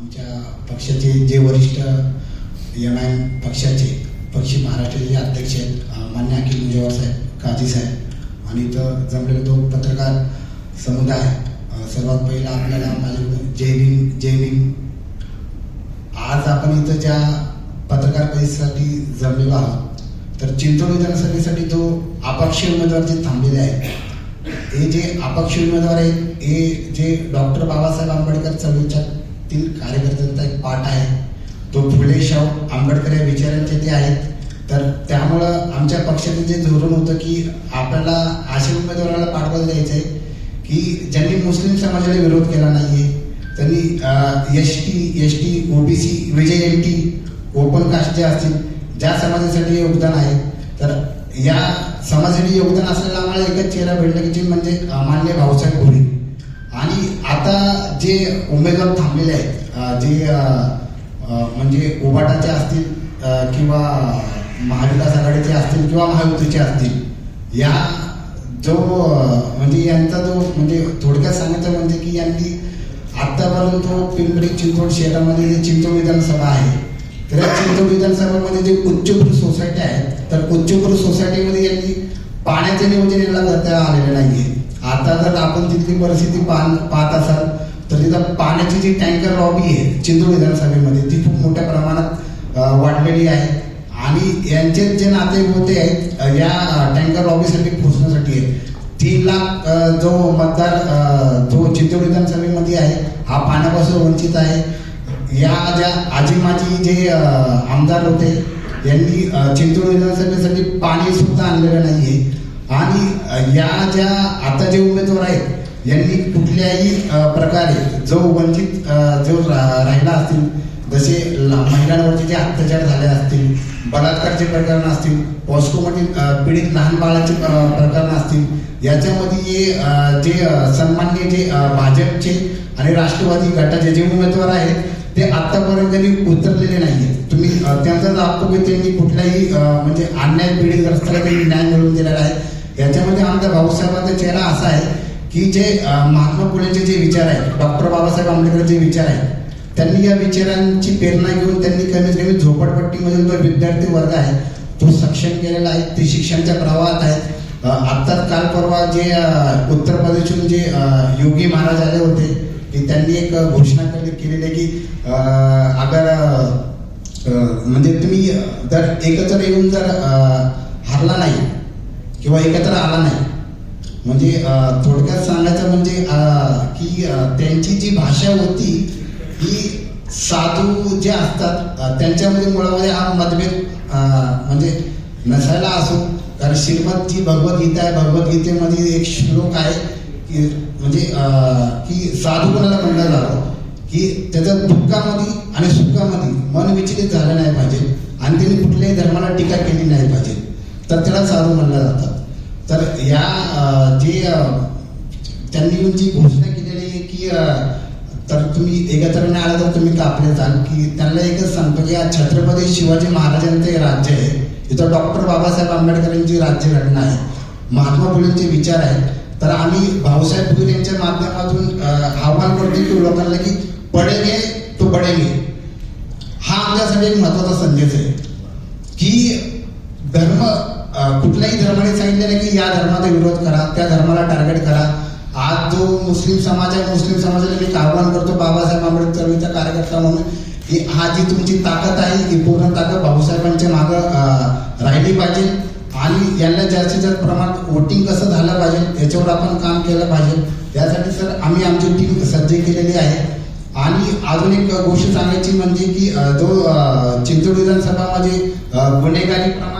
आमच्या पक्षाचे जे वरिष्ठ MIM पक्षाचे पक्षी महाराष्ट्राचे जे अध्यक्ष आहेत मान्य अखिल मुंजेवार साहेब, काजी साहेब आणि इथं जमलेला तो पत्रकार समुदाय, सर्वात पहिला आपल्याला माझ्याकडून जय भीम जय भीम. आज आपण इथं ज्या पत्रकार परिषदेसाठी जमलेलो आहोत तर चिंचवड विधानसभेसाठी जो अपक्ष उमेदवार जे थांबलेले आहेत, हे जे अपक्ष उमेदवार आहेत हे जे डॉक्टर बाबासाहेब आंबेडकर चळवळीतील कार्यकर्त्यांचा एक पाठ आहे. तो फुले शाहू आंबेडकर या विचारांचे ते आहेत. तर त्यामुळं आमच्या पक्षाचं जे धोरण होतं की आपल्याला अशा उमेदवाराला पाठबळ द्यायचं आहे की ज्यांनी मुस्लिम समाजाला विरोध केला नाहीये, त्यांनी ST OBC VJMT open caste जे असतील ज्या समाजासाठी योगदान आहे, तर या समाजासाठी योगदान असलेला आम्हाला एकच चेहरा भेटला की जे म्हणजे मान्य भाऊसाहेब भोरे. आणि आता जे उमेदवार थांबलेले आहेत जे म्हणजे उबाटाचे असतील किंवा महाविकास आघाडीचे असतील किंवा महायुतीचे असतील, या जो म्हणजे यांचा जो म्हणजे थोडक्यात सांगायचं म्हणजे की यांनी आतापर्यंत पिंपरी चिंचवड शहरामध्ये जे चिंचवड विधानसभा आहे, तर या चिंचवड विधानसभामध्ये जे उच्चभ्रू सोसायटी आहेत, तर उच्चभ्रू सोसायटीमध्ये यांनी पाण्याचे नियोजन याला करता आलेले नाहीये. आता जर आपण तिथली परिस्थिती पाहत असाल तर तिथं पाण्याची जी टँकर लॉबी आहे चिंचवड विधानसभेमध्ये ती खूप मोठ्या प्रमाणात वाढलेली आहे. आणि यांचे जे नाते होते आहेत या टँकर लॉबीसाठी पोहोचण्यासाठी आहे. 3 लाख जो मतदार जो चिंचवड विधानसभेमध्ये आहे हा पाण्यापासून वंचित आहे. या ज्या आजी जे आमदार होते यांनी चिंचवड विधानसभेसाठी पाणी सुद्धा आणलेलं नाहीये. आणि या ज्या आता जे उमेदवार आहेत यांनी कुठल्याही प्रकारे जो वंचित जो राहिला असतील, जसे महिलांवरती जे अत्याचार झाले असतील, बलात्कारचे प्रकरण असतील, पॉस्कोमधील पीडित लहान बाळाचे प्रकरण असतील, याच्यामध्ये जे सन्माननीय जे भाजपचे आणि राष्ट्रवादी गटाचे जे उमेदवार आहेत ते आतापर्यंत त्यांनी उतरलेले नाहीये. तुम्ही त्यांचा दाखवतो की त्यांनी कुठल्याही म्हणजे अन्याय पीडितग्रस्ताला त्यांनी न्याय मिळवून दिलेला आहे. याच्यामध्ये आमच्या भाऊसाहेबांचा चेहरा असा आहे की जे महात्मा फुलेंचे जे विचार आहेत, डॉक्टर बाबासाहेब आंबेडकर जे विचार आहेत, त्यांनी या विचारांची प्रेरणा घेऊन त्यांनी कमीत कमी झोपडपट्टीमधील जो विद्यार्थी वर्ग आहे तो सक्षम केलेला आहे. ते शिक्षणाच्या प्रवाहात आहेत. आत्ताच काल परवा जे उत्तर प्रदेशहून जे योगी महाराज आले होते की त्यांनी एक घोषणा केलेली आहे की अगर म्हणजे तुम्ही जर एकत्र येऊन जर हरला नाही किंवा एकत्र आला नाही, म्हणजे थोडक्यात सांगायचं म्हणजे की त्यांची जी भाषा होती ही साधू जे असतात त्यांच्यामध्ये मुळामध्ये हा मतभेद म्हणजे नसायला असो. तर श्रीमद जी भगवद्गीता आहे, भगवद्गीतेमध्ये एक श्लोक आहे की म्हणजे की साधू कोणाला म्हणलं जातं की त्याचं दुःखामध्ये आणि सुखामध्ये मन विचलित झालं नाही पाहिजे आणि त्यांनी कुठल्याही धर्माला टीका केली नाही पाहिजे, तर त्याला साधू म्हणलं जातात. तर या जे त्यांनी जी घोषणा केलेली आहे की तर तुम्ही एकत्र नाही आला तर तुम्ही कापले जाल, की त्यांना एकच सांगतो की या छत्रपती शिवाजी महाराजांचे राज्य आहे, इथं डॉक्टर बाबासाहेब आंबेडकरांची राज्यघटना आहे, महात्मा फुलेंचे विचार आहेत. तर आम्ही भाऊसाहेब फुले यांच्या माध्यमातून आव्हान करतो की लोकांना की पडेगे तो बडेगे, हा आमच्यासाठी एक महत्वाचा संदेश आहे की धर्म कुठल्याही धर्माने सांगितलेलं की या धर्माचा विरोध करा, त्या धर्माला टार्गेट करा. आज जो मुस्लिम समाज आहे, मुस्लिम समाजाला मी आव्हान करतो बाबासाहेब आंबेडकर चळवळीचा कार्यकर्ता म्हणून की हा जी तुमची ताकद आहे ही पूर्ण ताकद भाऊसाहेबांच्या मागं राहिली पाहिजे आणि यांना जास्तीत जास्त प्रमाणात वोटिंग कसं झालं पाहिजे याच्यावर आपण काम केलं पाहिजे. यासाठी सर आम्ही आमची टीम सज्ज केलेली आहे. आणि अजून एक गोष्ट सांगायची म्हणजे की जो चिंचवड विधानसभामध्ये गुन्हेगारी प्रमाण